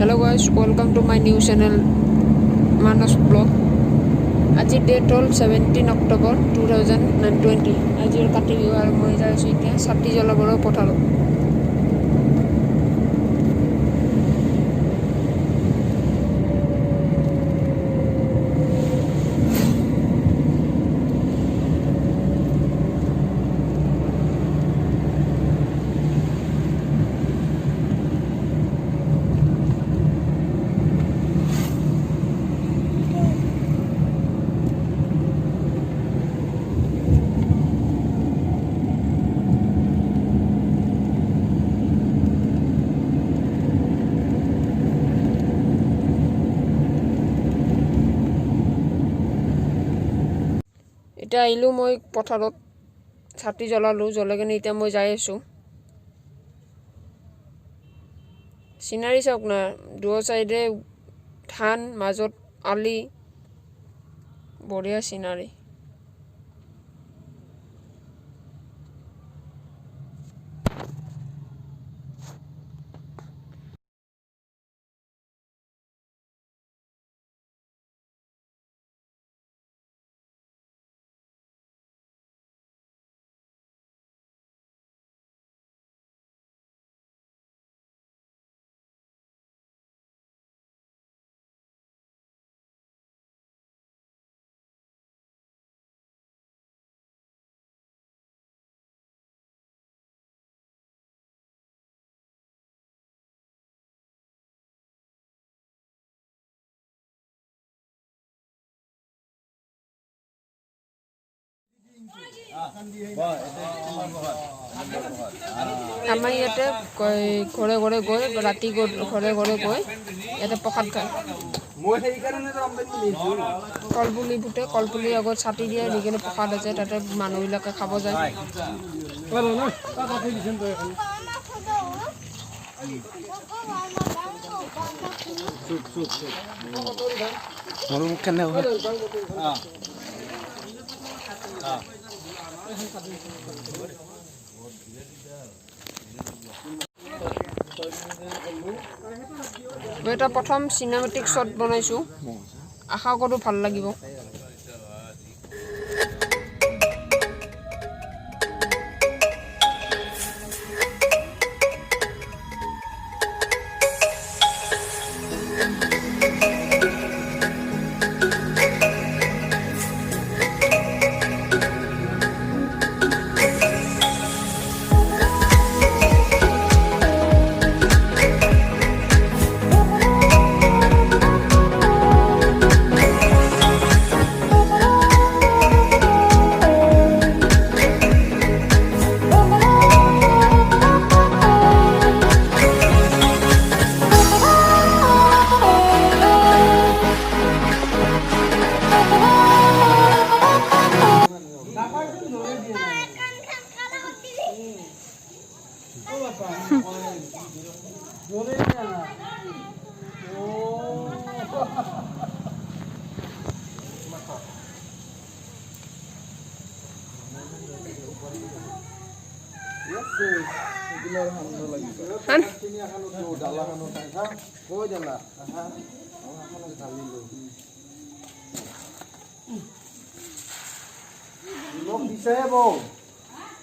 Hello guys, welcome to my new channel Manas Vlog. আজি date হ'ল 17 অক্টোবৰ 2020. আজিৰ কাতি বিহু আৰু মই যাই আছোঁ এতিয়া চাতি জ্বলাবলৈ পথাৰত. এতিয়া আহিলোঁ মই পথাৰত ছাতি জ্বলালোঁ জ্বলাই কিনে এতিয়া মই যাই আছোঁ. চিনাৰী চাওক না, দুয়ো চাইডে ধান, মাজত আলি, বঢ়িয়া চিনাৰী. আমাৰ ইয়াতে ঘৰে ঘৰে গৈ ৰাতি ঘৰে ঘৰে গৈ ইয়াতে প্ৰসাদ খায়. কলপুলি ফুটে, কলপুলিৰ আগত ছাতি দিয়ে দি কিনে প্ৰসাদ আছে, তাতে মানুহবিলাকে খাব যায়. মই এটা প্ৰথম চিনেমেটিক শ্বট বনাইছোঁ, আশা কৰোঁ ভাল লাগিব.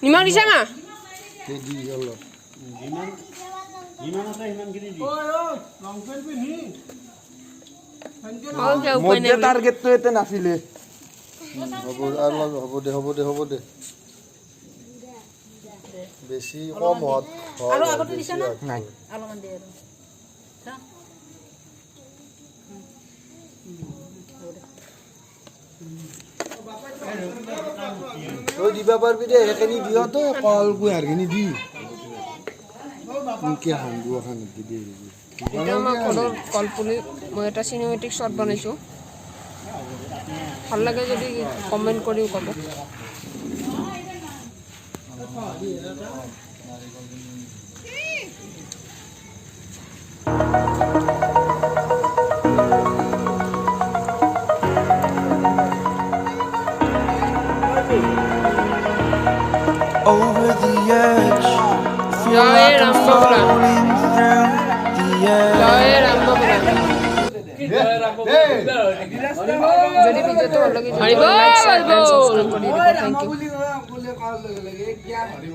নিমখ দিছা না? টাৰ্গেটটো এতে নাছিলে. হ'ব দে বেছি কম হত নাই. তই দিবা পাৰিবি দে, সেইখিনি দিয়তো কল কুঁহাৰখিনি দি কলপুলি. মই এটা চিনেমেটিক শ্বট বনাইছোঁ, ভাল লাগে যদি কমেণ্ট কৰিও ক'ব. Over the edge, feel Jai like I'm Ram Bogla. falling through the air. Jai Ram Bogla. যদি ভিডিঅ'টো ভাল লাগি লাইক শ্বেয়াৰ এণ্ড ছাবস্ক্ৰাইব কৰি দিব থেংক ইউ